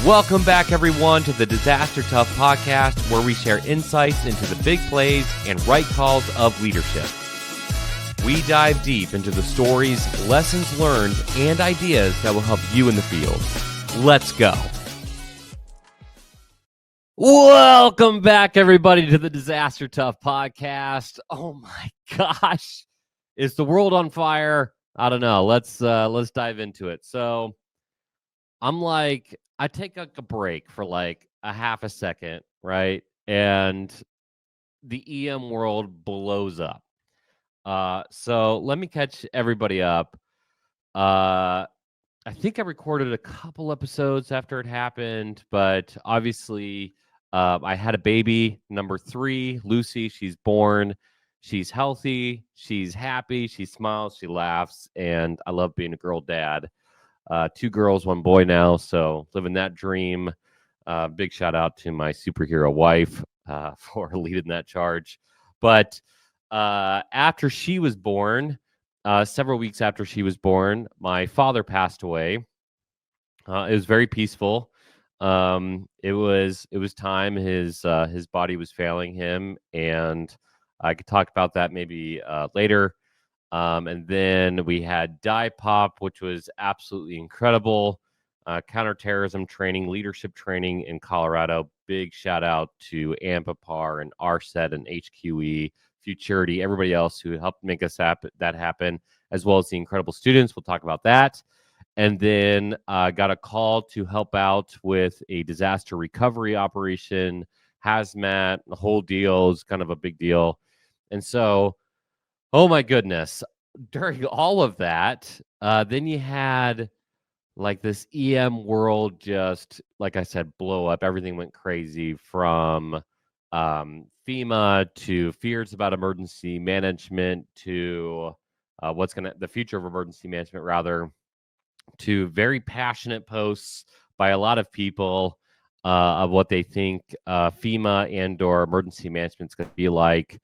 Welcome back, everyone, to the Disaster Tough podcast, where we share insights into the big plays and right calls of leadership. We dive deep into the stories, lessons learned, and ideas that will help you in the field. Let's go. Welcome back, everybody, to the Disaster Tough podcast. Oh my gosh, is the world on fire? I don't know. Let's dive into it. So I take a break for like a half a second, right? And the EM world blows up. So let me catch everybody up. I think I recorded a couple episodes after it happened, but obviously I had a baby, number 3, Lucy. She's born. She's healthy. She's happy. She smiles. She laughs. And I love being a girl dad. 2 girls, 1 boy now. So living that dream. Big shout out to my superhero wife for leading that charge. But after she was born, several weeks after she was born, my father passed away. It was very peaceful. It was time. His body was failing him, and I could talk about that maybe later. And then we had Die Pop, which was absolutely incredible. Counterterrorism training, leadership training in Colorado. Big shout out to Ampapar and RSET and HQE, Futurity, everybody else who helped make that happen, as well as the incredible students. We'll talk about that. And then got a call to help out with a disaster recovery operation, hazmat, the whole deal is kind of a big deal. And so, oh my goodness, during all of that, then you had like this EM world just, like I said, blow up. Everything went crazy, from FEMA to fears about emergency management to the future of emergency management, rather, to very passionate posts by a lot of people of what they think FEMA and or emergency management is going to be like.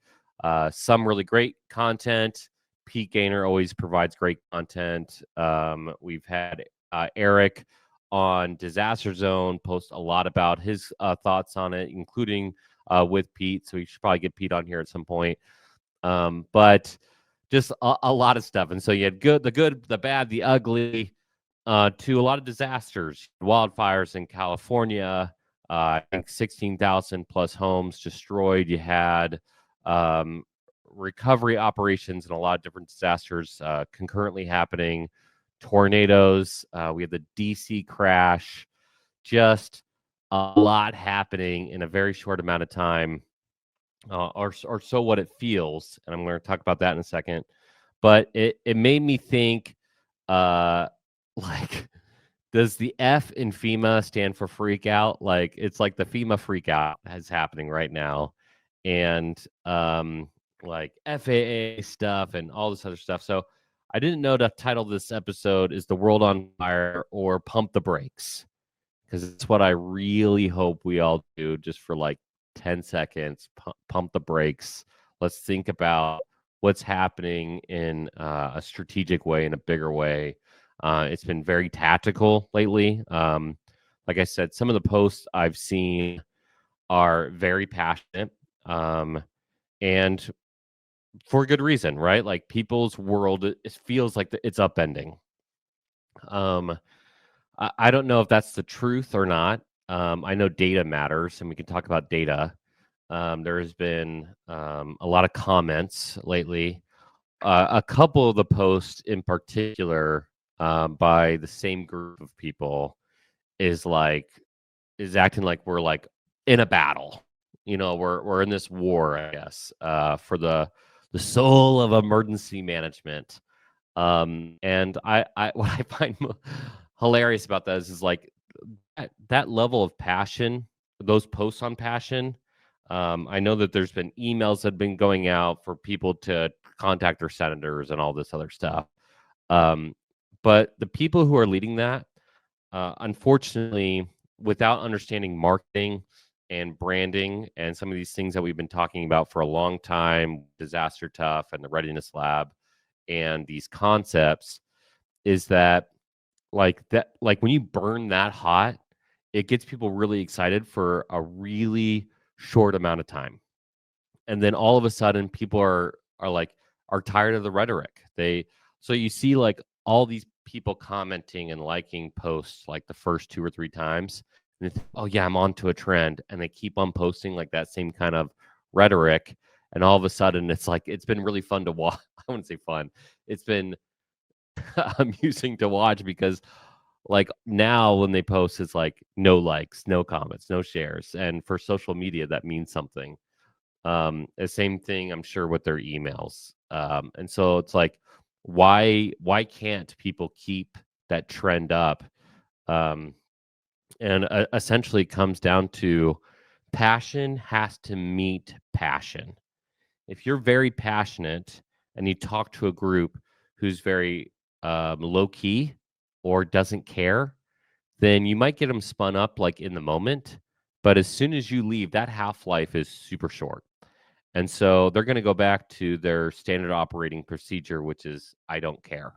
Some really great content. Pete Gaynor always provides great content. We've had Eric on Disaster Zone post a lot about his thoughts on it, including with Pete. So we should probably get Pete on here at some point. But just a lot of stuff. And so you had the good, the bad, the ugly, to a lot of disasters, wildfires in California. I think 16,000 plus homes destroyed. You had recovery operations and a lot of different disasters concurrently happening. Tornadoes. We had the DC crash. Just a lot happening in a very short amount of time, or so what it feels. And I'm going to talk about that in a second. But it made me think, like, does the F in FEMA stand for freak out? Like, it's like the FEMA freak out is happening right now. And like FAA stuff and all this other stuff. So I didn't know to title this episode is The World on Fire or Pump the Brakes, because it's what I really hope we all do, just for like 10 seconds. Pump the brakes. Let's think about what's happening in a strategic way, in a bigger way. It's been very tactical lately. Like I said, some of the posts I've seen are very passionate, and for good reason, right? Like, people's world, it feels like it's upending. I don't know if that's the truth or not. I know data matters, and we can talk about data. There has been a lot of comments lately. A couple of the posts in particular, by the same group of people, is acting like we're like in a battle. You know, we're in this war, I guess, for the soul of emergency management. And I what I find hilarious about that is like that level of passion, those posts on passion. I know that there's been emails that have been going out for people to contact their senators and all this other stuff. But the people who are leading that, unfortunately, without understanding marketing and branding and some of these things that we've been talking about for a long time, Disaster Tough and the Readiness Lab and these concepts, is that like when you burn that hot, it gets people really excited for a really short amount of time. And then all of a sudden people are tired of the rhetoric. So you see like all these people commenting and liking posts like the first 2 or 3 times, and they think, "Oh yeah, I'm onto a trend," and they keep on posting like that same kind of rhetoric, and all of a sudden it's like it's been really fun to watch. I wouldn't say fun. It's been amusing to watch because like now when they post it's like no likes, no comments, no shares, and for social media that means something. The same thing I'm sure with their emails. And so it's like why can't people keep that trend up? Um, and essentially it comes down to passion has to meet passion. If you're very passionate and you talk to a group who's very low key or doesn't care, then you might get them spun up like in the moment. But as soon as you leave, that half life is super short. And so they're going to go back to their standard operating procedure, which is I don't care.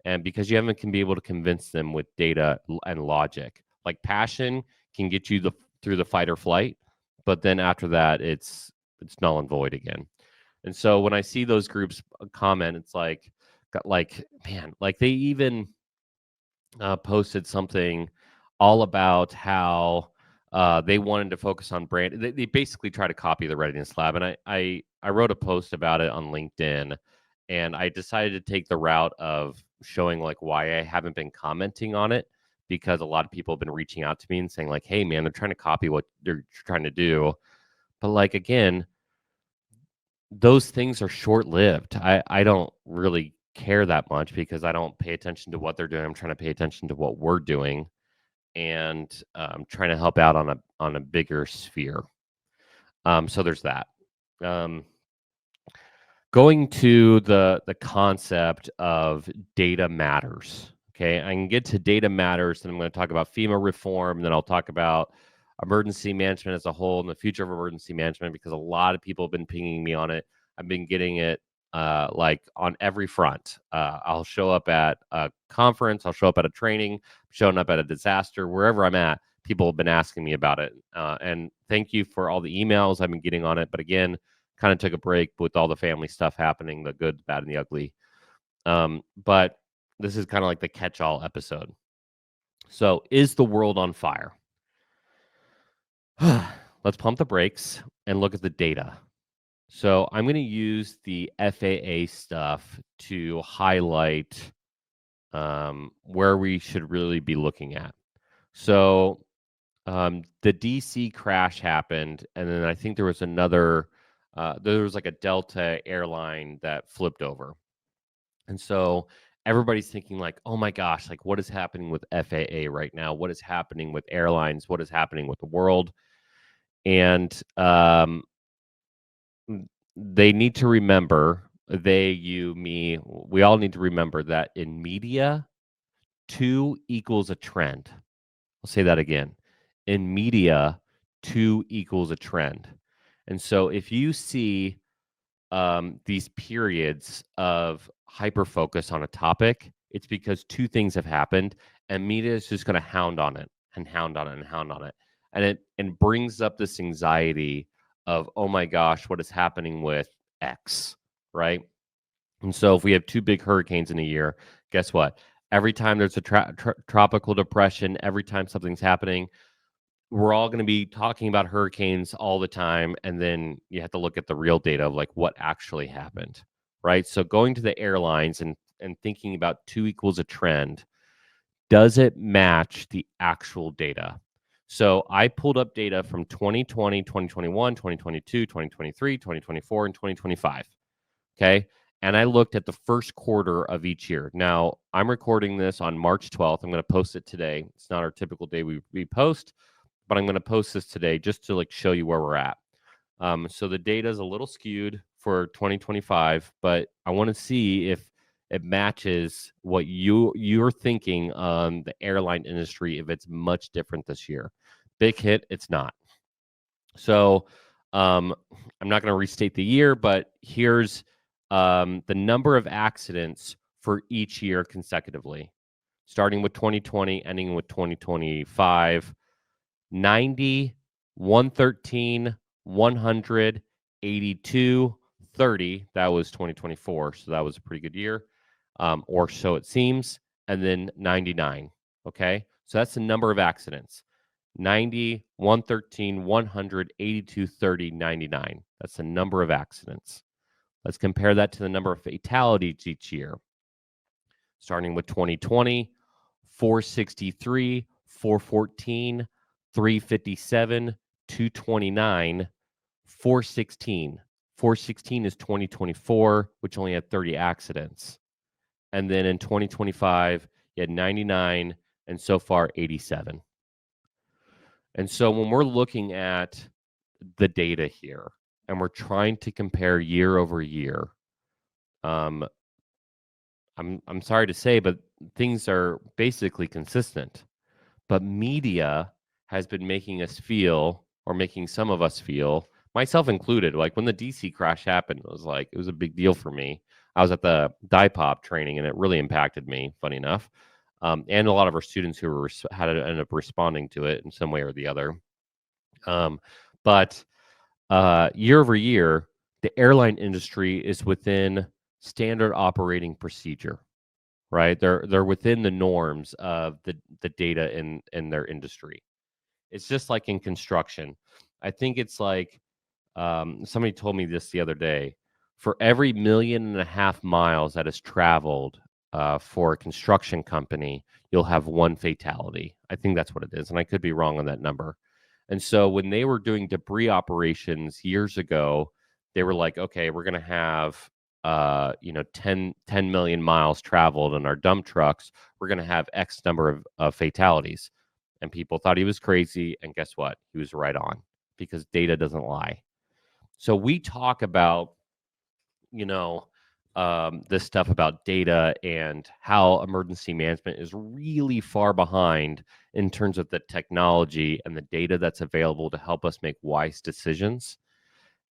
And because you haven't can be able to convince them with data and logic, like passion can get you through the fight or flight, but then after that, it's null and void again. And so when I see those groups comment, it's like, man, like they even posted something all about how they wanted to focus on brand. They basically try to copy the Readiness Lab, and I wrote a post about it on LinkedIn, and I decided to take the route of showing like why I haven't been commenting on it because a lot of people have been reaching out to me and saying like, "Hey, man, they're trying to copy what they're trying to do," but like again, those things are short-lived. I don't really care that much because I don't pay attention to what they're doing. I'm trying to pay attention to what we're doing and trying to help out on a bigger sphere. So there's that. Um, Going to the concept of data matters. Okay, I can get to data matters, and I'm going to talk about FEMA reform, and then I'll talk about emergency management as a whole and the future of emergency management because a lot of people have been pinging me on it. I've been getting it like on every front. I'll show up at a conference, I'll show up at a training, showing up at a disaster, wherever I'm at. People have been asking me about it, and thank you for all the emails I've been getting on it. But again, kind of took a break with all the family stuff happening, the good, the bad, and the ugly. But this is kind of like the catch-all episode. So, is the world on fire? Let's pump the brakes and look at the data. So, I'm going to use the FAA stuff to highlight where we should really be looking at. So, the DC crash happened, and then I think there was another. There was like a Delta airline that flipped over. And so everybody's thinking like, "Oh my gosh, like what is happening with FAA right now? What is happening with airlines? What is happening with the world?" And they need to remember, they, you, me, we all need to remember that in media, 2 equals a trend. I'll say that again. In media, 2 equals a trend. And so if you see these periods of hyper focus on a topic, it's because 2 things have happened, and media is just going to hound on it and hound on it and hound on it, and it brings up this anxiety of oh my gosh, what is happening with X, right? And so if we have 2 big hurricanes in a year, guess what? Every time there's a tropical depression, every time something's happening, we're all going to be talking about hurricanes all the time, and then you have to look at the real data of like what actually happened, right? So going to the airlines and thinking about 2 equals a trend, does it match the actual data? So I pulled up data from 2020, 2021, 2022, 2023, 2024, and 2025. Okay. And I looked at the first quarter of each year. Now, I'm recording this on March 12th. I'm going to post it today. It's not our typical day we post, but I'm going to post this today just to like show you where we're at. So the data is a little skewed for 2025, but I want to see if it matches what you're thinking on the airline industry, if it's much different this year. Big hit, it's not. So I'm not going to restate the year, but here's the number of accidents for each year consecutively, starting with 2020, ending with 2025. 90, 113, 100, 82, 30. That was 2024. So that was a pretty good year, or so it seems. And then 99. Okay. So that's the number of accidents: 90, 113, 100, 82, 30, 99. That's the number of accidents. Let's compare that to the number of fatalities each year. Starting with 2020, 463, 414, 357, 229, 416. 416 is 2024, which only had 30 accidents. And then in 2025, you had 99, and so far 87. And so when we're looking at the data here and we're trying to compare year over year, I'm sorry to say, but things are basically consistent. But media has been making us feel, or making some of us feel, myself included, like when the DC crash happened, it was a big deal for me. I was at the DIPOP training, and it really impacted me, funny enough, and a lot of our students who had to end up responding to it in some way or the other. But year over year, the airline industry is within standard operating procedure, right? They're within the norms of the data in their industry. It's just like in construction. I think it's like, somebody told me this the other day. For every 1.5 million miles that is traveled for a construction company, you'll have one fatality. I think that's what it is, and I could be wrong on that number. And so when they were doing debris operations years ago, they were like, okay, we're going to have 10 million miles traveled in our dump trucks. We're going to have X number of fatalities. And people thought he was crazy. And guess what? He was right on, because data doesn't lie. So we talk about, this stuff about data and how emergency management is really far behind in terms of the technology and the data that's available to help us make wise decisions.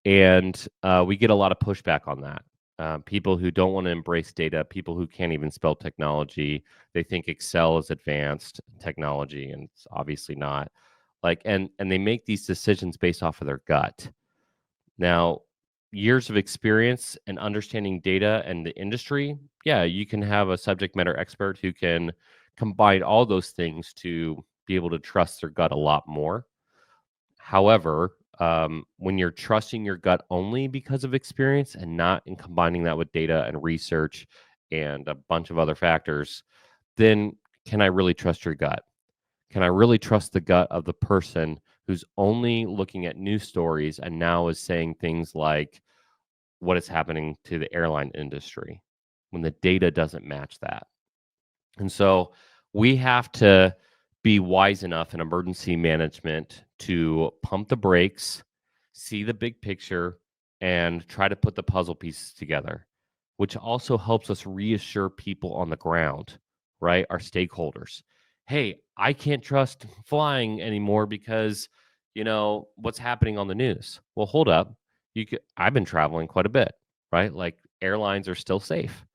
And we get a lot of pushback on that. People who don't want to embrace data, people who can't even spell technology, they think Excel is advanced technology, and it's obviously not. And they make these decisions based off of their gut. Now, years of experience and understanding data and the industry, yeah, you can have a subject matter expert who can combine all those things to be able to trust their gut a lot more. However, when you're trusting your gut only because of experience and not in combining that with data and research and a bunch of other factors, then can I really trust your gut? Can I really trust the gut of the person who's only looking at news stories and now is saying things like what is happening to the airline industry when the data doesn't match that? And so we have to be wise enough in emergency management to pump the brakes, see the big picture, and try to put the puzzle pieces together, which also helps us reassure people on the ground, right? Our stakeholders. Hey, I can't trust flying anymore because, what's happening on the news. Well, hold up. I've been traveling quite a bit, right? Like, airlines are still safe.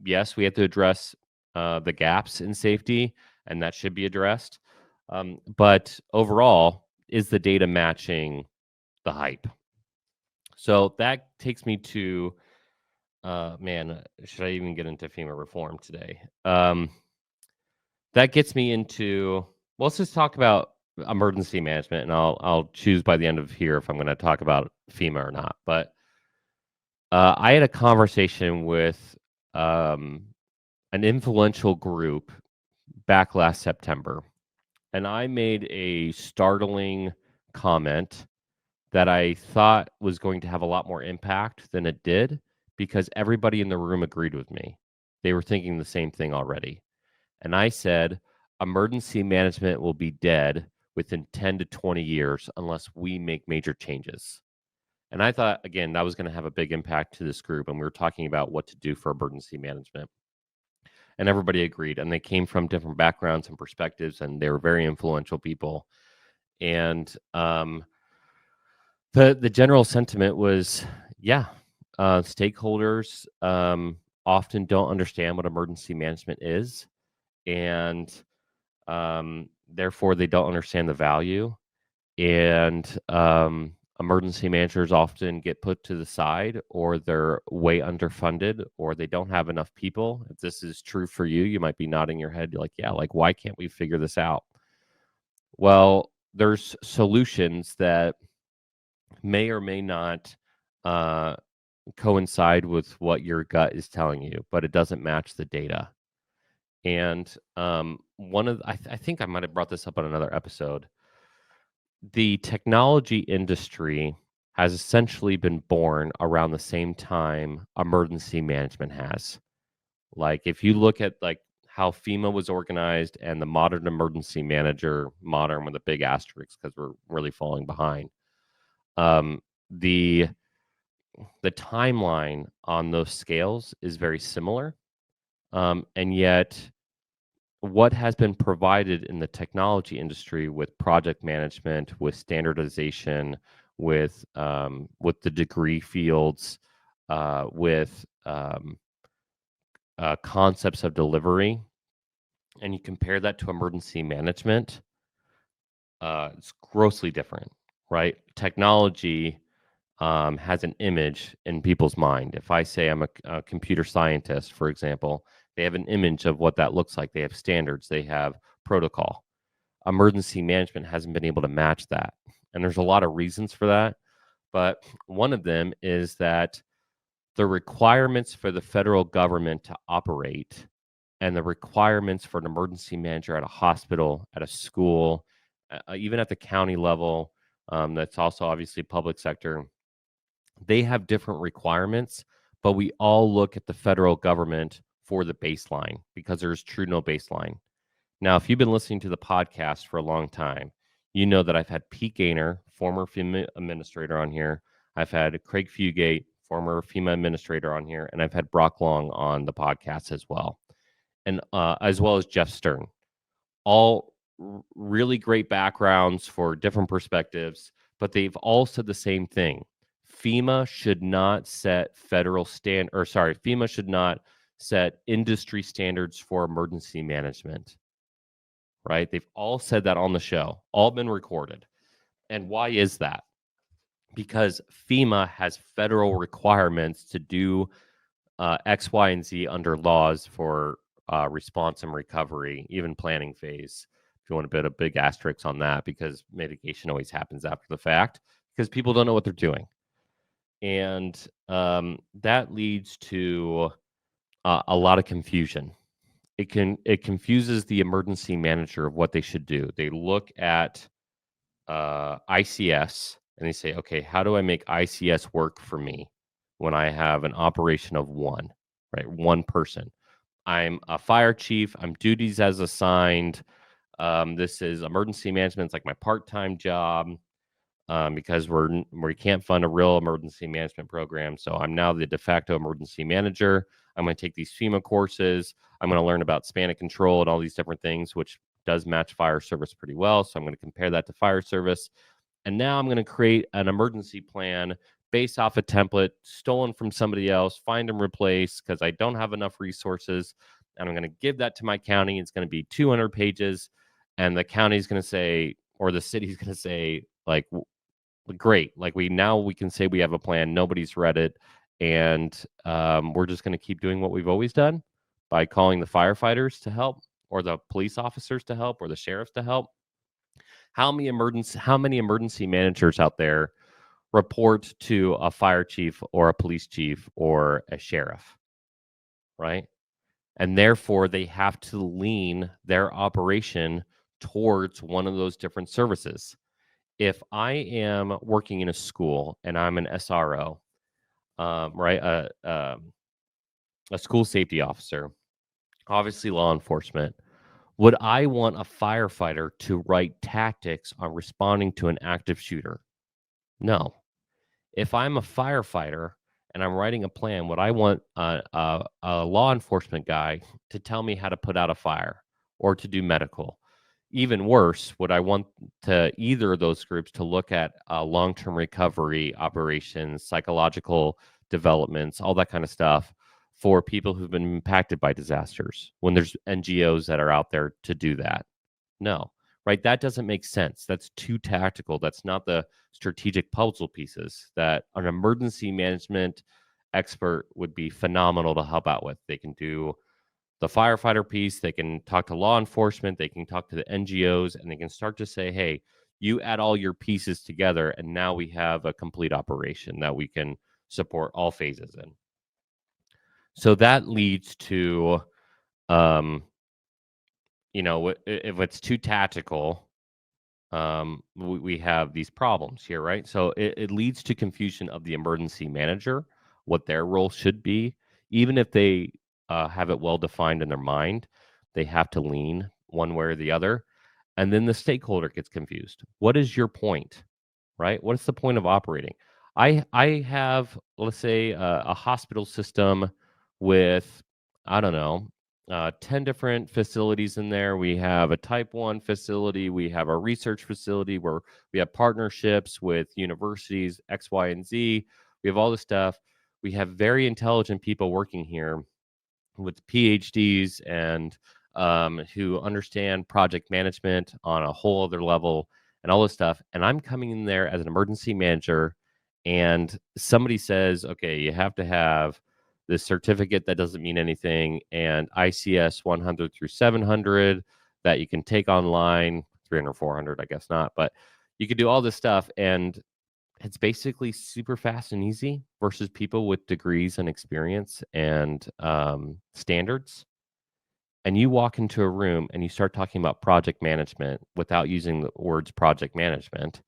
Yes, we have to address the gaps in safety, and that should be addressed. But overall, is the data matching the hype? So that takes me to, should I even get into FEMA reform today? That gets me into, well, let's just talk about emergency management, and I'll choose by the end of here if I'm going to talk about FEMA or not. But I had a conversation with an influential group back last September, and I made a startling comment that I thought was going to have a lot more impact than it did, because everybody in the room agreed with me. They were thinking the same thing already. And I said, emergency management will be dead within 10 to 20 years unless we make major changes. And I thought, again, that was going to have a big impact to this group. And we were talking about what to do for emergency management. And everybody agreed. And they came from different backgrounds and perspectives, and they were very influential people. And the general sentiment was, yeah, stakeholders often don't understand what emergency management is. And therefore they don't understand the value. And emergency managers often get put to the side, or they're way underfunded, or they don't have enough people. If this is true for you, you might be nodding your head. You're like, yeah, like, why can't we figure this out? Well, there's solutions that may or may not uh, coincide with what your gut is telling you, but it doesn't match the data. And I think I might have brought this up on another episode. The technology industry has essentially been born around the same time emergency management has. Like, if you look at like how FEMA was organized and the modern emergency manager, modern with a big asterisk because we're really falling behind. Um, the the timeline on those scales is very similar, and yet what has been provided in the technology industry with project management, with standardization, with the degree fields, with concepts of delivery, and you compare that to emergency management, it's grossly different, right? Technology has an image in people's mind. If I say I'm a computer scientist, for example, they have an image of what that looks like. They have standards, they have protocol. Emergency management hasn't been able to match that. And there's a lot of reasons for that. But one of them is that the requirements for the federal government to operate and the requirements for an emergency manager at a hospital, at a school, even at the county level, that's also obviously public sector, they have different requirements, but we all look at the federal government for the baseline because there's true no baseline. Now, if you've been listening to the podcast for a long time, you know that I've had Pete Gaynor, former FEMA administrator, on here. I've had Craig Fugate, former FEMA administrator, on here, and I've had Brock Long on the podcast as well, and as well as Jeff Stern. All really great backgrounds for different perspectives, but they've all said the same thing. FEMA should not set FEMA should not set industry standards for emergency management, right? They've all said that on the show, all been recorded. And why is that? Because FEMA has federal requirements to do X, Y, and Z under laws for response and recovery, even planning phase. If you want to put a big asterisk on that, because mitigation always happens after the fact, because people don't know what they're doing. And that leads to a lot of confusion. It confuses the emergency manager of what they should do. They look at ICS and they say, okay, how do I make ICS work for me when I have an operation of one, right? One person. I'm a fire chief. I'm duties as assigned. This is emergency management. It's like my part-time job because we can't fund a real emergency management program. So I'm now the de facto emergency manager. I'm going to take these FEMA courses. I'm going to learn about span of control and all these different things, which does match fire service pretty well. So I'm going to compare that to fire service. And now I'm going to create an emergency plan based off a template stolen from somebody else, find and replace because I don't have enough resources. And I'm going to give that to my county. It's going to be 200 pages. And the county's going to say, or the city's going to say, like, great. Like, we can say we have a plan. Nobody's read it. And we're just going to keep doing what we've always done by calling the firefighters to help, or the police officers to help, or the sheriffs to help. How many emergency managers out there report to a fire chief or a police chief or a sheriff, right? And therefore, they have to lean their operation towards one of those different services. If I am working in a school and I'm an SRO, right, a school safety officer, obviously law enforcement, would I want a firefighter to write tactics on responding to an active shooter? No. If I'm a firefighter and I'm writing a plan, would I want a law enforcement guy to tell me how to put out a fire or to do medical? Even worse, would I want either of those groups to look at long-term recovery operations, psychological developments, all that kind of stuff for people who've been impacted by disasters when there's NGOs that are out there to do that? No. right? That doesn't make sense. That's too tactical. That's not the strategic puzzle pieces that an emergency management expert would be phenomenal to help out with. They can do the firefighter piece, they can talk to law enforcement, they can talk to the NGOs, and they can start to say, hey, you add all your pieces together, and now we have a complete operation that we can support all phases in. So that leads to, um, if it's too tactical, we have these problems here, right? So it leads to confusion of the emergency manager, what their role should be. Even if they have it well defined in their mind, they have to lean one way or the other. And then the stakeholder gets confused. What is your point, right? What is the point of operating? I have, let's say, a hospital system with, I don't know, 10 different facilities in there. We have a type 1 facility. We have a research facility where we have partnerships with universities, X, Y, and Z. We have all this stuff. We have very intelligent people working here with PhDs and who understand project management on a whole other level and all this stuff. And I'm coming in there as an emergency manager, and somebody says, okay, you have to have this certificate that doesn't mean anything, and ICS 100 through 700 that you can take online, 300, 400, I guess not, but you could do all this stuff. And it's basically super fast and easy versus people with degrees and experience and standards. And you walk into a room and you start talking about project management without using the words project management,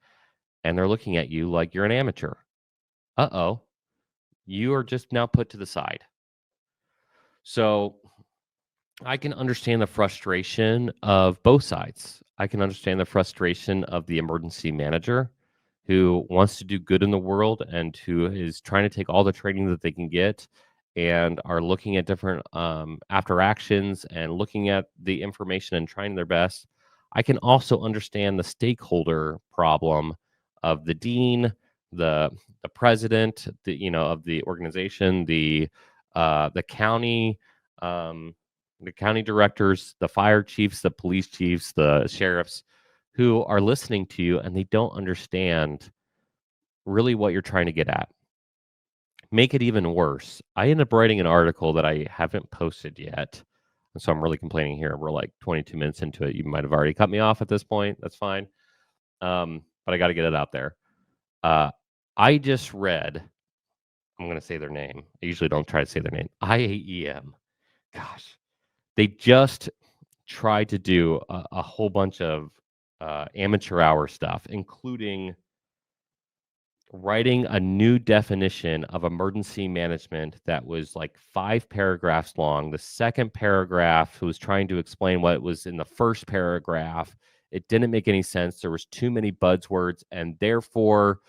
and they're looking at you like you're an amateur. Uh-oh, you are just now put to the side. So I can understand the frustration of both sides. I can understand the frustration of the emergency manager who wants to do good in the world and who is trying to take all the training that they can get and are looking at different after actions and looking at the information and trying their best. I can also understand the stakeholder problem of the dean, the president, of the organization, the county. The county directors, the fire chiefs, the police chiefs, the sheriffs who are listening to you and they don't understand really what you're trying to get at. Make it even worse. I ended up writing an article that I haven't posted yet. And so I'm really complaining here. We're like 22 minutes into it. You might have already cut me off at this point. That's fine. But I got to get it out there. I just read, I'm going to say their name. I usually don't try to say their name. IAEM. Gosh. They just tried to do a whole bunch of amateur hour stuff, including writing a new definition of emergency management that was like 5 paragraphs long. The second paragraph was trying to explain what was in the first paragraph. It didn't make any sense. There was too many buzzwords, and therefore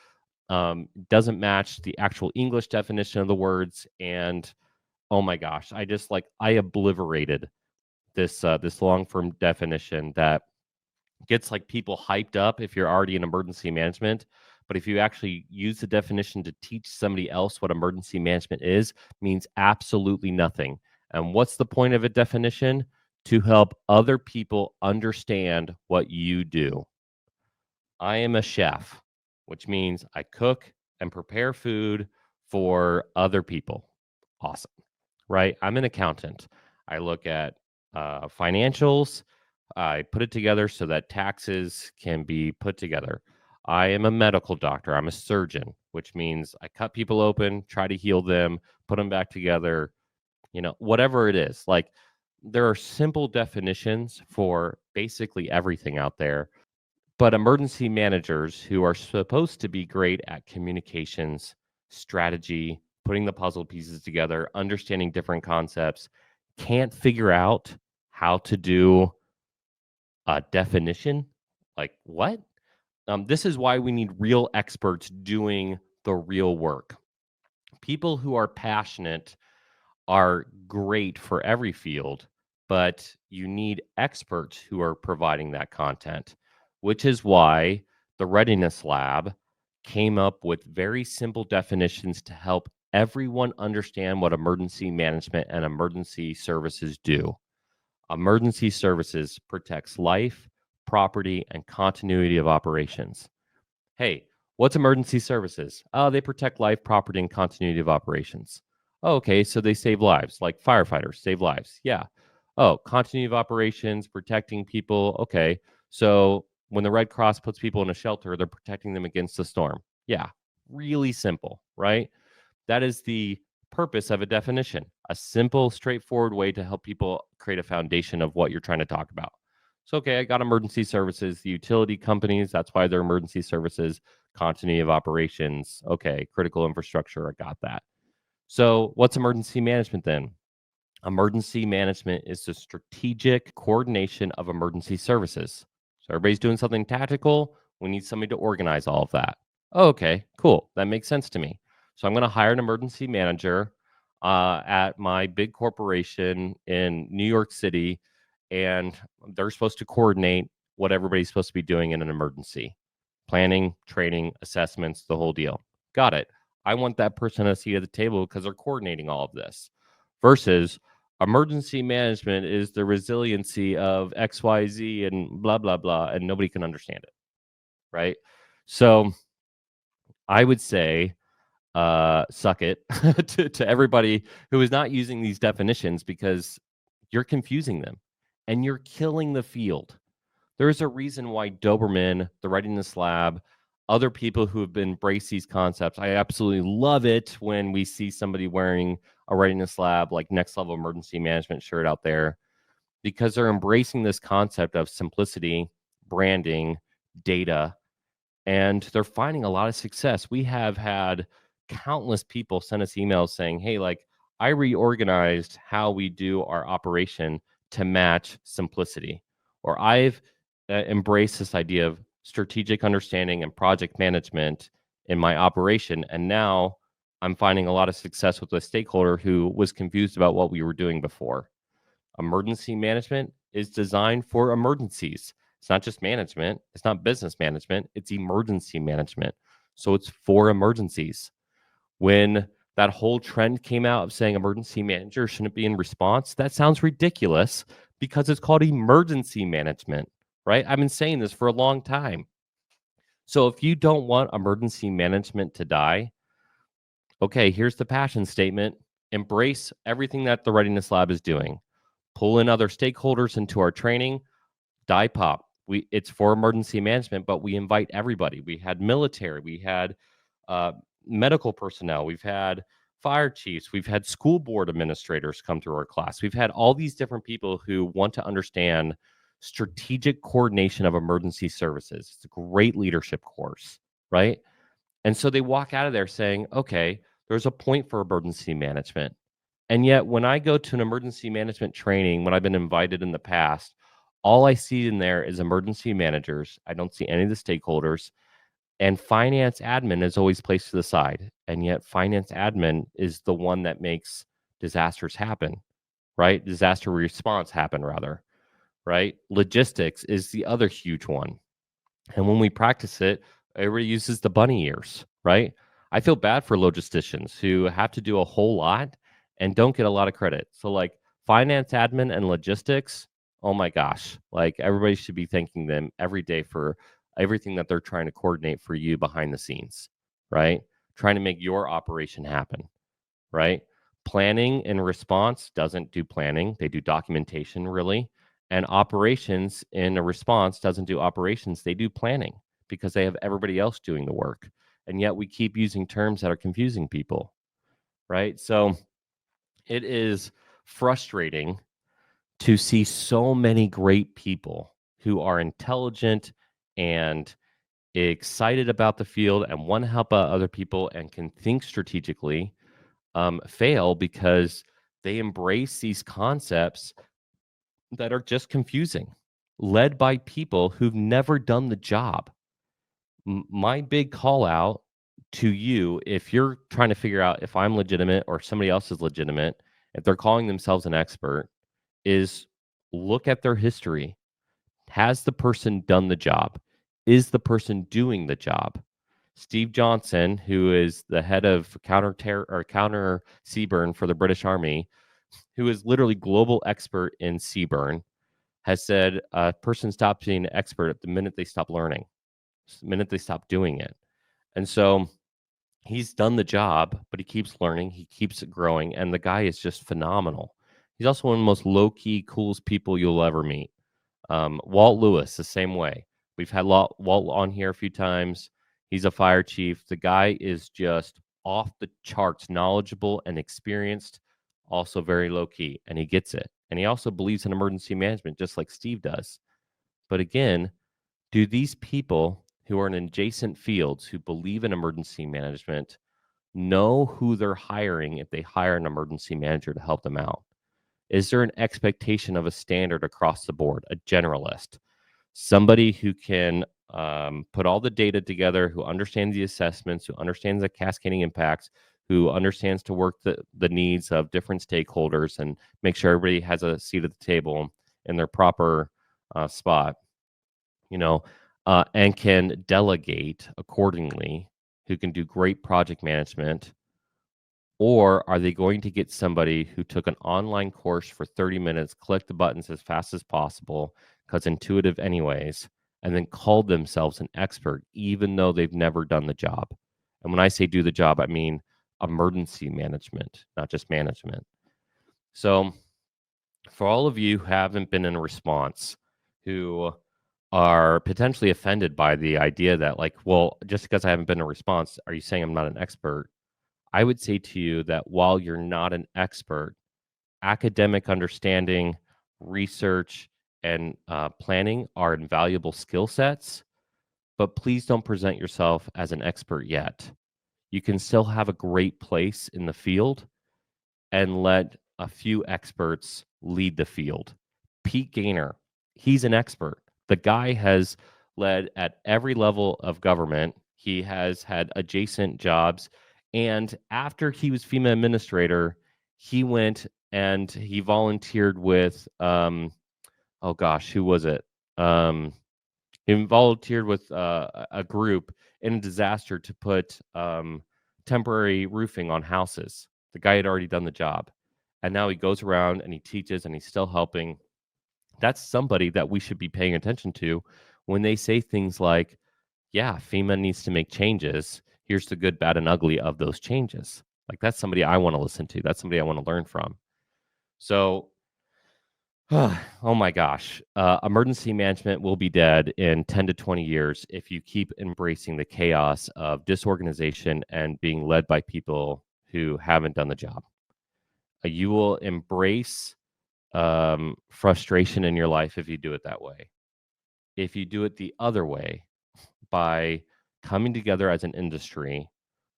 doesn't match the actual English definition of the words. And oh my gosh, I obliterated this long form definition that gets like people hyped up if you're already in emergency management. But if you actually use the definition to teach somebody else what emergency management is, means absolutely nothing. And what's the point of a definition? To help other people understand what you do. I am a chef, which means I cook and prepare food for other people. Awesome, right? I'm an accountant. I look at financials. I put it together so that taxes can be put together. I am a medical doctor. I'm a surgeon, which means I cut people open, try to heal them, put them back together, whatever it is. Like, there are simple definitions for basically everything out there. But emergency managers who are supposed to be great at communications, strategy, putting the puzzle pieces together, understanding different concepts, can't figure out how to do a definition. Like, what? This is why we need real experts doing the real work. People who are passionate are great for every field, but you need experts who are providing that content, which is why the Readiness Lab came up with very simple definitions to help everyone understand what emergency management and emergency services do. Emergency services protects life, property, and continuity of operations. Hey, what's emergency services? Oh, they protect life, property, and continuity of operations. Oh, okay, so they save lives, like firefighters save lives. Yeah. Oh, continuity of operations, protecting people. Okay, so when the Red Cross puts people in a shelter, they're protecting them against the storm. Yeah, really simple, right? That is the purpose of a definition, a simple, straightforward way to help people create a foundation of what you're trying to talk about. So, okay, I got emergency services, the utility companies, that's why they're emergency services, continuity of operations. Okay, critical infrastructure, I got that. So, what's emergency management then? Emergency management is the strategic coordination of emergency services. So everybody's doing something tactical. We need somebody to organize all of that. Oh, okay, cool. That makes sense to me. So I'm going to hire an emergency manager at my big corporation in New York City, and they're supposed to coordinate what everybody's supposed to be doing in an emergency planning, training, assessments, the whole deal. Got it. I want that person a seat at the table because they're coordinating all of this versus emergency management is the resiliency of XYZ and blah, blah, blah, and nobody can understand it. Right. So I would say, suck it to everybody who is not using these definitions because you're confusing them and you're killing the field. There's a reason why Doberman, the Readiness Lab, other people who have embraced these concepts. I absolutely love it when we see somebody wearing a Readiness Lab, like next level emergency management shirt out there, because they're embracing this concept of simplicity, branding, data, and they're finding a lot of success. We have had countless people send us emails saying, hey, like I reorganized how we do our operation to match simplicity, or I've embraced this idea of strategic understanding and project management in my operation. And now I'm finding a lot of success with a stakeholder who was confused about what we were doing before. Emergency management is designed for emergencies. It's not just management, it's not business management, it's emergency management. So it's for emergencies. When that whole trend came out of saying emergency manager shouldn't be in response, that sounds ridiculous because it's called emergency management, right? I've been saying this for a long time. So if you don't want emergency management to die, okay, here's the passion statement. Embrace everything that the Readiness Lab is doing. Pull in other stakeholders into our training. Die pop. It's for emergency management, but we invite everybody. We had military, we had uh, medical personnel, we've had fire chiefs, we've had school board administrators come through our class. We've had all these different people who want to understand strategic coordination of emergency services. It's a great leadership course, right? And so they walk out of there saying, okay, there's a point for emergency management. And yet, when I go to an emergency management training, when I've been invited in the past, all I see in there is emergency managers. I don't see any of the stakeholders. And finance admin is always placed to the side. And yet, finance admin is the one that makes disasters happen, right? Disaster response happen, rather, right? Logistics is the other huge one. And when we practice it, everybody uses the bunny ears, right? I feel bad for logisticians who have to do a whole lot and don't get a lot of credit. So, like finance admin and logistics, oh my gosh, like everybody should be thanking them every day for everything that they're trying to coordinate for you behind the scenes, right? Trying to make your operation happen, right? Planning and response doesn't do planning, they do documentation, really. And operations in a response doesn't do operations, they do planning because they have everybody else doing the work. And yet we keep using terms that are confusing people, right? So it is frustrating to see so many great people who are intelligent and excited about the field and want to help out other people and can think strategically fail because they embrace these concepts that are just confusing, led by people who've never done the job. My big call out to you, if you're trying to figure out if I'm legitimate or somebody else is legitimate, if they're calling themselves an expert, is look at their history. Has the person done the job? Is the person doing the job? Steve Johnson, who is the head of counter CBRN for the British Army, who is literally global expert in CBRN, has said a person stops being an expert at the minute they stop learning, the minute they stop doing it. And so he's done the job, but he keeps learning, he keeps growing, and the guy is just phenomenal. He's also one of the most low-key, coolest people you'll ever meet. Walt Lewis, the same way. We've had Walt on here a few times. He's a fire chief. The guy is just off the charts knowledgeable and experienced, also very low key, and he gets it. And he also believes in emergency management, just like Steve does. But again, do these people who are in adjacent fields who believe in emergency management know who they're hiring if they hire an emergency manager to help them out? Is there an expectation of a standard across the board, a generalist, somebody who can put all the data together, who understands the assessments, who understands the cascading impacts, who understands to work the needs of different stakeholders and make sure everybody has a seat at the table in their proper spot, and can delegate accordingly, who can do great project management? Or are they going to get somebody who took an online course for 30 minutes, clicked the buttons as fast as possible, because intuitive anyways, and then called themselves an expert, even though they've never done the job? And when I say do the job, I mean emergency management, not just management. So for all of you who haven't been in a response, who are potentially offended by the idea that, like, well, just because I haven't been in a response, are you saying I'm not an expert? I would say to you that while you're not an expert, academic understanding, research, and planning are invaluable skill sets, but please don't present yourself as an expert yet. You can still have a great place in the field and let a few experts lead the field. Pete Gaynor, he's an expert. The guy has led at every level of government. He has had adjacent jobs. And after he was FEMA administrator, he went and he volunteered with, oh gosh, who was it? He volunteered with a group in a disaster to put temporary roofing on houses. The guy had already done the job. And now he goes around and he teaches and he's still helping. That's somebody that we should be paying attention to when they say things like, yeah, FEMA needs to make changes. Here's the good, bad, and ugly of those changes. Like, that's somebody I want to listen to. That's somebody I want to learn from. So, oh my gosh, emergency management will be dead in 10 to 20 years if you keep embracing the chaos of disorganization and being led by people who haven't done the job. You will embrace frustration in your life if you do it that way. If you do it the other way, by coming together as an industry,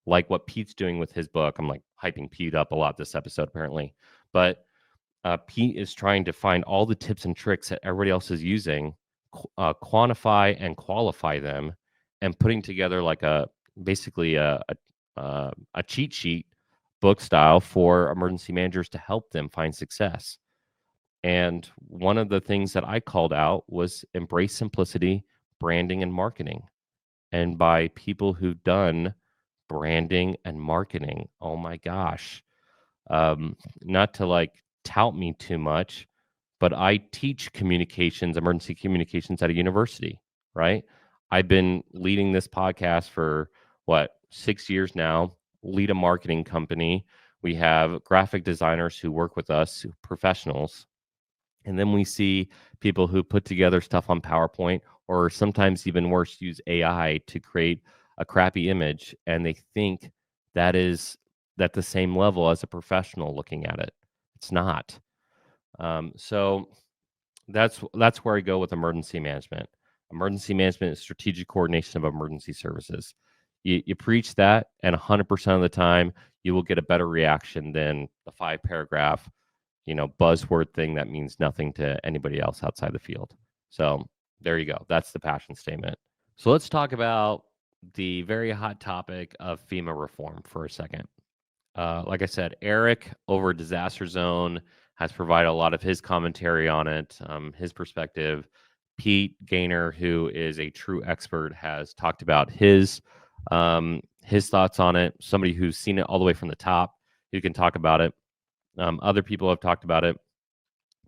like what Pete's doing with his book. I'm like hyping Pete up a lot this episode, apparently. But Pete is trying to find all the tips and tricks that everybody else is using, quantify and qualify them, and putting together like basically a cheat sheet book style for emergency managers to help them find success. And one of the things that I called out was embrace simplicity, branding, and marketing. And by people who've done branding and marketing. Oh my gosh. Not to like tout me too much, but I teach communications, emergency communications at a university, right? I've been leading this podcast for 6 years now, lead a marketing company. We have graphic designers who work with us, professionals. And then we see people who put together stuff on PowerPoint, or sometimes even worse, use AI to create a crappy image, and they think that is at the same level as a professional looking at it. It's not. So that's where I go with emergency management. Emergency management is strategic coordination of emergency services. You preach that, and 100% of the time, you will get a better reaction than the 5-paragraph buzzword thing that means nothing to anybody else outside the field. So there you go. That's the passion statement. So let's talk about the very hot topic of FEMA reform for a second. Like I said, Eric over Disaster Zone has provided a lot of his commentary on it, his perspective. Pete Gaynor, who is a true expert, has talked about his thoughts on it. Somebody who's seen it all the way from the top, who can talk about it. Other people have talked about it.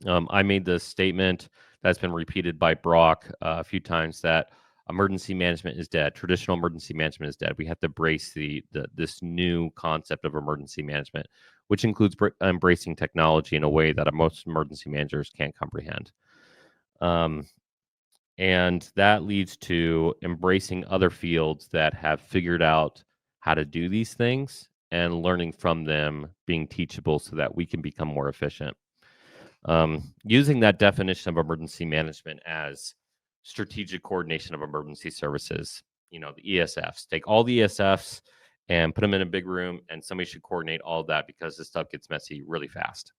I made the statement that's been repeated by Brock a few times, that emergency management is dead. Traditional emergency management is dead. We have to embrace this new concept of emergency management, which includes embracing technology in a way that most emergency managers can't comprehend. And that leads to embracing other fields that have figured out how to do these things and learning from them, being teachable so that we can become more efficient. Using that definition of emergency management as strategic coordination of emergency services, the ESFs. Take all the ESFs and put them in a big room, and somebody should coordinate all of that because this stuff gets messy really fast.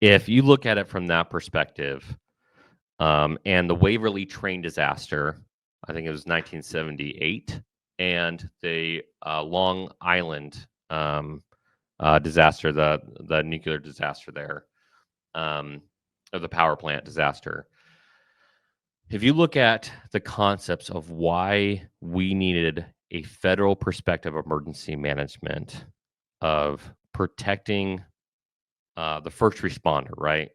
If you look at it from that perspective, and the Waverly train disaster, I think it was 1978, and the Long Island disaster, the nuclear disaster there, or the power plant disaster. If you look at the concepts of why we needed a federal perspective of emergency management, of protecting the first responder, right?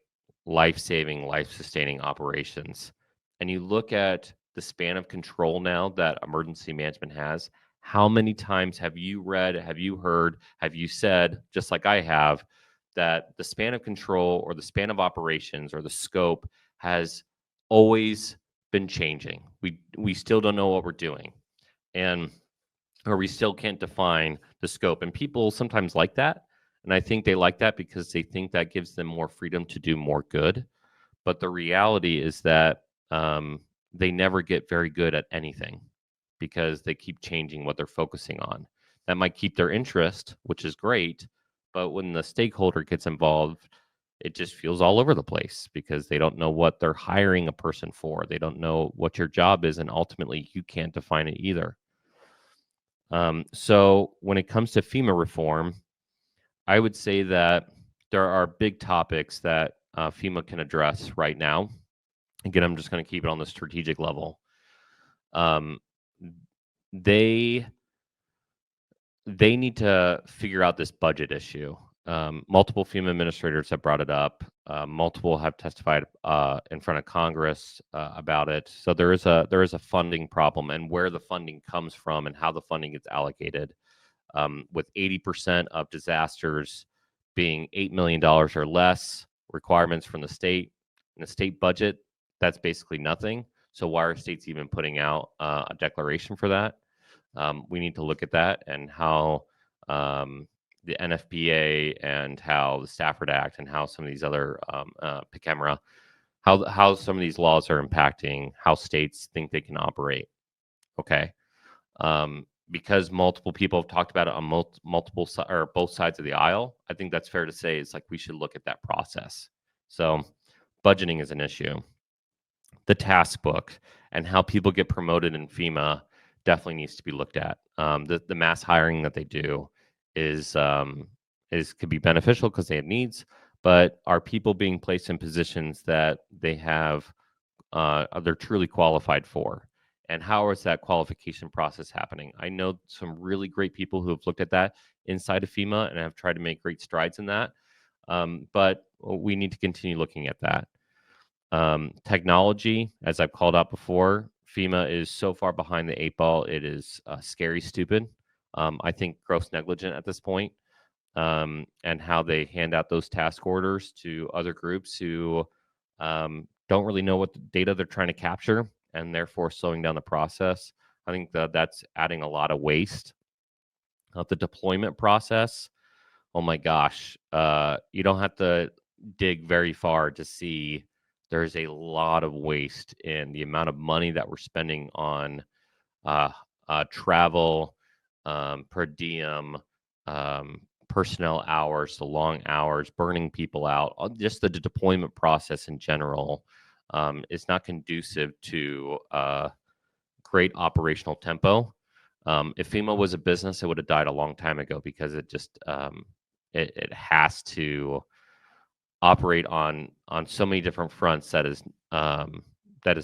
Life-saving, life-sustaining operations. And you look at the span of control now that emergency management has, how many times have you read, have you heard, have you said, just like I have, that the span of control or the span of operations or the scope has always been changing. We still don't know what we're doing. Or we still can't define the scope. And people sometimes like that. And I think they like that because they think that gives them more freedom to do more good. But the reality is that they never get very good at anything because they keep changing what they're focusing on. That might keep their interest, which is great. But when the stakeholder gets involved, it just feels all over the place because they don't know what they're hiring a person for. They don't know what your job is. And ultimately, you can't define it either. So when it comes to FEMA reform, I would say that there are big topics that FEMA can address right now. Again, I'm just going to keep it on the strategic level. They need to figure out this budget issue. Multiple FEMA administrators have brought it up. Multiple have testified in front of Congress about it. So there is a funding problem, and where the funding comes from and how the funding gets allocated. With 80% of disasters being $8 million or less requirements from the state. In the state budget, that's basically nothing. So why are states even putting out a declaration for that? We need to look at that and how the NFPA and how the Stafford Act and how some of these other PCMRA, how some of these laws are impacting how states think they can operate. Okay. Because multiple people have talked about it on multiple or both sides of the aisle, I think that's fair to say. It's like we should look at that process. So budgeting is an issue. The task book and how people get promoted in FEMA definitely needs to be looked at. The mass hiring that they do could be beneficial because they have needs, but are people being placed in positions that they have they're truly qualified for? And how is that qualification process happening? I know some really great people who have looked at that inside of FEMA and have tried to make great strides in that. But we need to continue looking at that. Technology, as I've called out before, FEMA is so far behind the 8 ball. It is scary stupid. I think gross negligent at this point. And how they hand out those task orders to other groups who don't really know what the data they're trying to capture, and therefore slowing down the process. I think that's adding a lot of waste. The deployment process, oh my gosh, you don't have to dig very far to see there's a lot of waste in the amount of money that we're spending on travel, per diem, personnel hours, the long hours, burning people out. Just the deployment process in general is not conducive to great operational tempo. If FEMA was a business, it would have died a long time ago because it just it has to operate on so many different fronts that is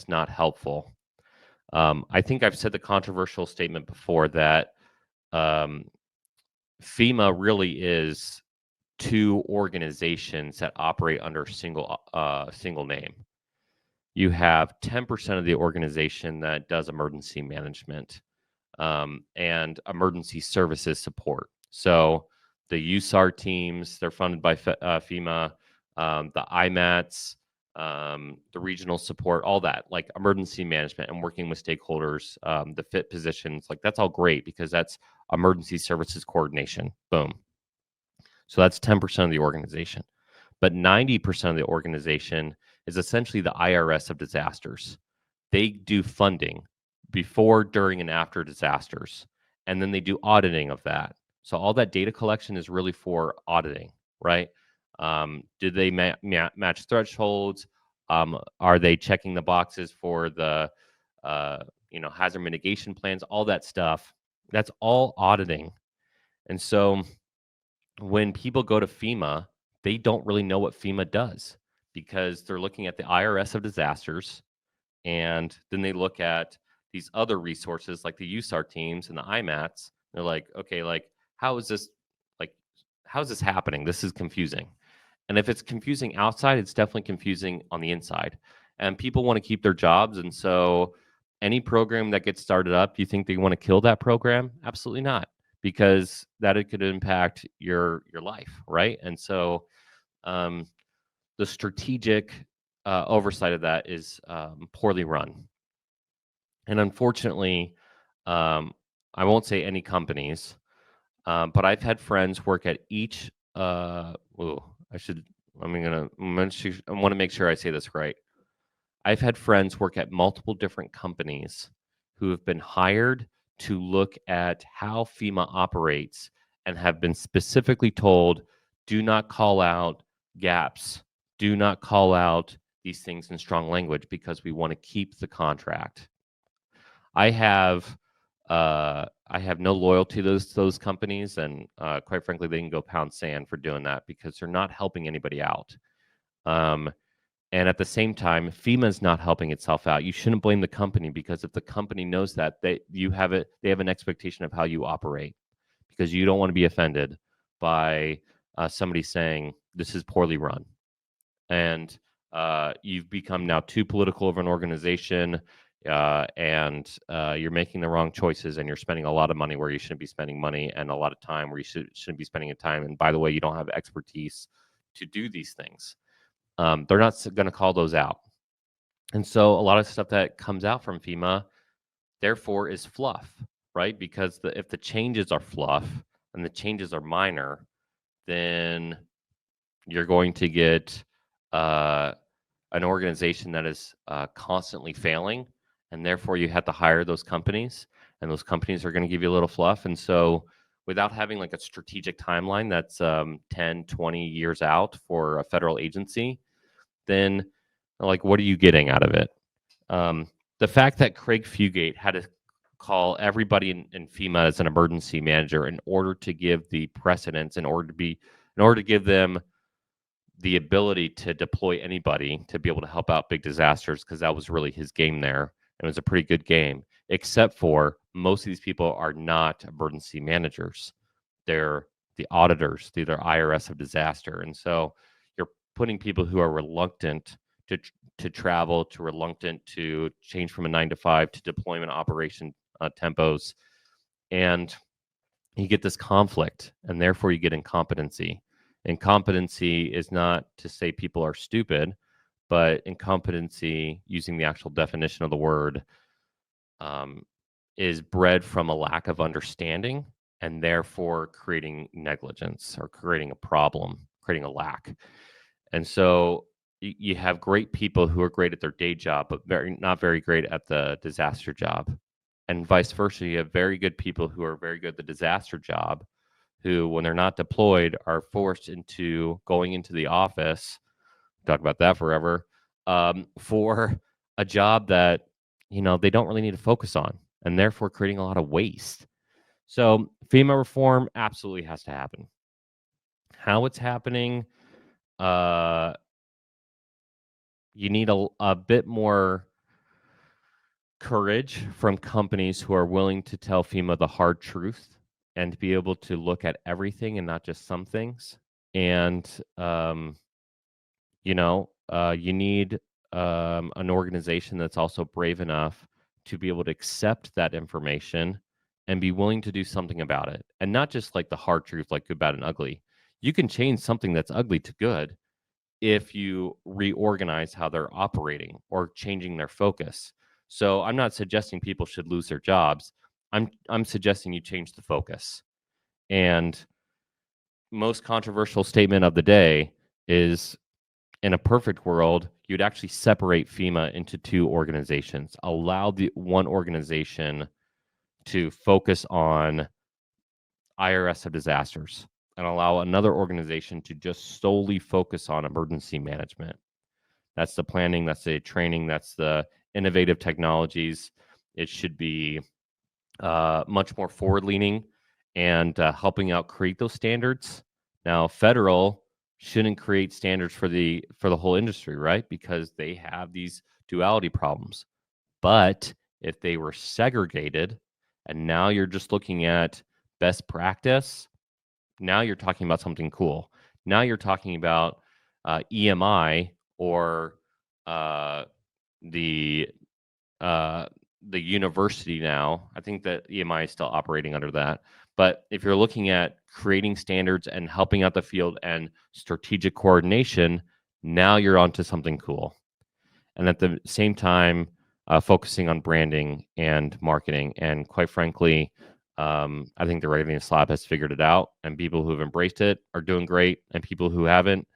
not helpful. I think I've said the controversial statement before that FEMA really is two organizations that operate under a single name. You have 10% of the organization that does emergency management and emergency services support. So the USAR teams, they're funded by FEMA, the IMATs, the regional support, all that, like emergency management and working with stakeholders, the fit positions, like that's all great because that's emergency services coordination. Boom. So that's 10% of the organization. But 90% of the organization is essentially the IRS of disasters. They do funding before, during, and after disasters, and then they do auditing of that. So all that data collection is really for auditing, right? Did they match thresholds? Are they checking the boxes for the hazard mitigation plans? All that stuff. That's all auditing. And so when people go to FEMA, they don't really know what FEMA does because they're looking at the IRS of disasters, and then they look at these other resources like the USAR teams and the IMATs. They're like, okay, like how is this like how is this happening? This is confusing. And if it's confusing outside, it's definitely confusing on the inside. And people want to keep their jobs, and so any program that gets started up, you think they want to kill that program? Absolutely not, because that it could impact your life, right? And so um, the strategic oversight of that is poorly run. And unfortunately, I won't say any companies, but I've had friends work at each. I should. I want to make sure I say this right. I've had friends work at multiple different companies who have been hired to look at how FEMA operates and have been specifically told, do not call out gaps, do not call out these things in strong language because we want to keep the contract. I have no loyalty to those companies, and quite frankly, they can go pound sand for doing that because they're not helping anybody out. And at the same time, FEMA is not helping itself out. You shouldn't blame the company because if the company knows that, they have an expectation of how you operate because you don't want to be offended by somebody saying this is poorly run, and you've become now too political of an organization, and you're making the wrong choices, and you're spending a lot of money where you shouldn't be spending money, and a lot of time where you shouldn't be spending time. And by the way, you don't have expertise to do these things. They're not going to call those out. And so a lot of stuff that comes out from FEMA, therefore, is fluff, right? Because if the changes are fluff and the changes are minor, then you're going to get an organization that is constantly failing, and therefore you have to hire those companies, and those companies are going to give you a little fluff. And so without having like a strategic timeline that's 10, 20 years out for a federal agency, then like what are you getting out of it? The fact that Craig Fugate had to call everybody in FEMA as an emergency manager in order to give the precedence, in order to give them the ability to deploy anybody to be able to help out big disasters, because that was really his game there. And it was a pretty good game, except for most of these people are not emergency managers. They're the auditors, they're the IRS of disaster. And so you're putting people who are reluctant to travel, to reluctant to change from a 9 to 5 to deployment operation tempos. And you get this conflict, and therefore you get incompetency. Incompetency is not to say people are stupid, but incompetency, using the actual definition of the word, is bred from a lack of understanding, and therefore creating negligence or creating a problem, creating a lack. And so you have great people who are great at their day job, but not very great at the disaster job. And vice versa, you have very good people who are very good at the disaster job, who, when they're not deployed, are forced into going into the office, talk about that forever, for a job that, they don't really need to focus on, and therefore creating a lot of waste. So FEMA reform absolutely has to happen. How it's happening, you need a bit more courage from companies who are willing to tell FEMA the hard truth and to be able to look at everything and not just some things. And you need an organization that's also brave enough to be able to accept that information and be willing to do something about it. And not just like the hard truth, like good, bad, and ugly. You can change something that's ugly to good if you reorganize how they're operating or changing their focus. So I'm not suggesting people should lose their jobs. I'm suggesting you change the focus. And most controversial statement of the day is, in a perfect world, you'd actually separate FEMA into two organizations, allow the one organization to focus on IRS of disasters and allow another organization to just solely focus on emergency management. That's the planning, that's the training, that's the innovative technologies. It should be much more forward leaning and helping out create those standards. Now, federal shouldn't create standards for the whole industry, right? Because they have these duality problems. But if they were segregated, and now you're just looking at best practice, now you're talking about something cool. Now you're talking about EMI or uh, the uh, the university now. I think that EMI is still operating under that. But if you're looking at creating standards and helping out the field and strategic coordination, now you're onto something cool. And at the same time, focusing on branding and marketing. And quite frankly, I think the Readiness Lab has figured it out, and people who have embraced it are doing great. And people who haven't,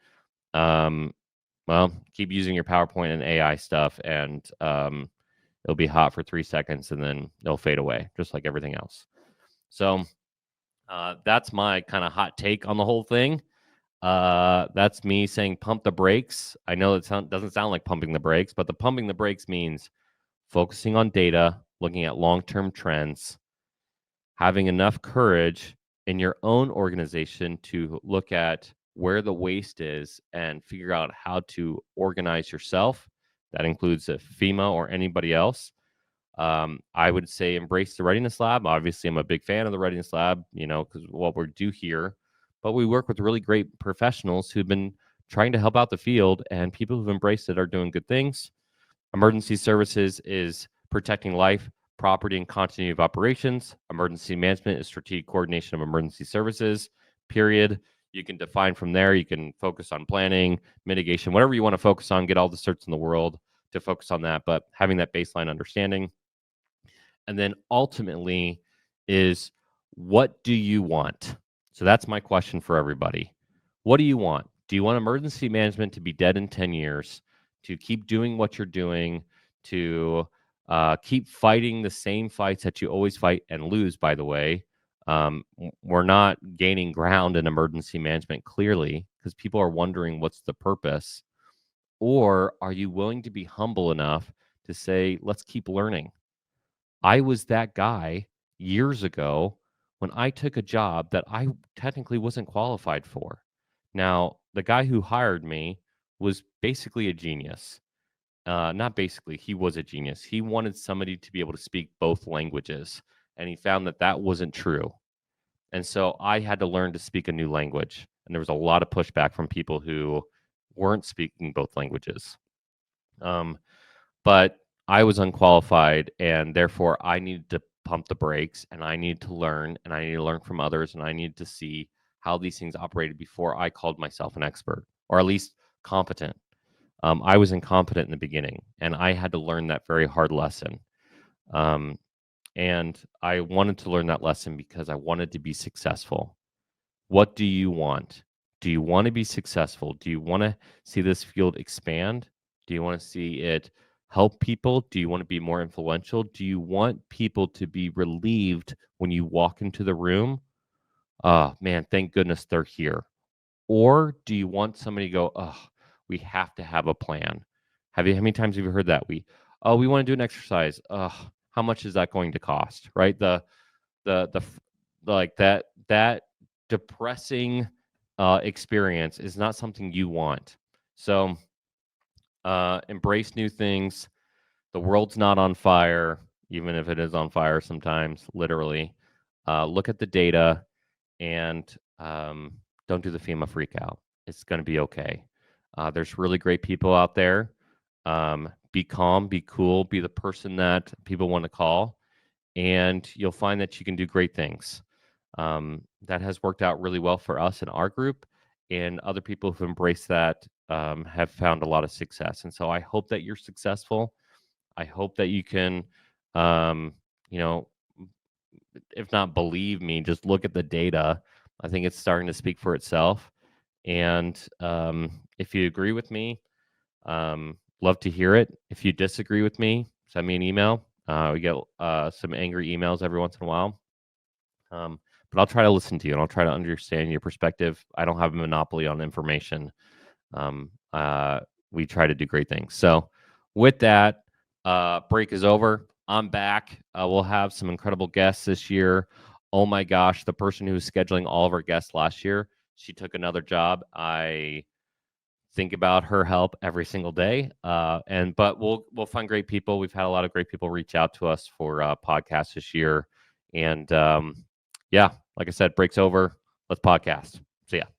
well, keep using your PowerPoint and AI stuff, and it'll be hot for 3 seconds and then it'll fade away, just like everything else. So that's my kind of hot take on the whole thing. That's me saying pump the brakes. I know it doesn't sound like pumping the brakes, but the pumping the brakes means focusing on data, looking at long-term trends, having enough courage in your own organization to look at where the waste is and figure out how to organize yourself. That includes a FEMA or anybody else. I would say embrace the Readiness Lab. Obviously, I'm a big fan of the Readiness Lab, because what we do here, but we work with really great professionals who've been trying to help out the field, and people who've embraced it are doing good things. Emergency services is protecting life, property, and continuity of operations. Emergency management is strategic coordination of emergency services, period. You can define from there. You can focus on planning, mitigation, whatever you want to focus on, get all the certs in the world to focus on that, but having that baseline understanding. And then ultimately is, what do you want? So that's my question for everybody. What do you want? Do you want emergency management to be dead in 10 years, to keep doing what you're doing, to keep fighting the same fights that you always fight and lose, by the way? We're not gaining ground in emergency management, clearly, because people are wondering what's the purpose. Or are you willing to be humble enough to say, let's keep learning? I was that guy years ago when I took a job that I technically wasn't qualified for. Now, the guy who hired me was basically a genius. Not basically, he was a genius. He wanted somebody to be able to speak both languages, and he found that that wasn't true. And so I had to learn to speak a new language. And there was a lot of pushback from people who weren't speaking both languages. But I was unqualified, and therefore I needed to pump the brakes, and I needed to learn, and I needed to learn from others, and I needed to see how these things operated before I called myself an expert, or at least competent. I was incompetent in the beginning, and I had to learn that very hard lesson. And I wanted to learn that lesson because I wanted to be successful. What do you want? Do you want to be successful? Do you want to see this field expand? Do you want to see it help people? Do you want to be more influential? Do you want people to be relieved when you walk into the room? Oh, man, thank goodness they're here. Or do you want somebody to go, oh, we have to have a plan? How many times have you heard that? We want to do an exercise. How much is that going to cost? Right? The like that depressing experience is not something you want. So embrace new things. The world's not on fire, even if it is on fire sometimes, literally. Look at the data, and don't do the FEMA freak out. It's going to be okay. There's really great people out there. Be calm, be cool, be the person that people want to call, and you'll find that you can do great things. That has worked out really well for us in our group, and other people who've embraced that have found a lot of success. And so I hope that you're successful. I hope that you can, you know, if not believe me, just look at the data. I think it's starting to speak for itself. And if you agree with me, love to hear it. If you disagree with me, send me an email. We get some angry emails every once in a while. But I'll try to listen to you and I'll try to understand your perspective. I don't have a monopoly on information. Um, uh, we try to do great things. So with that, break is over. I'm back. We'll have some incredible guests this year. Oh my gosh, the person who was scheduling all of our guests last year, she took another job. I think about her help every single day. But we'll find great people. We've had a lot of great people reach out to us for podcasts this year. And yeah, like I said, break's over. Let's podcast. See ya.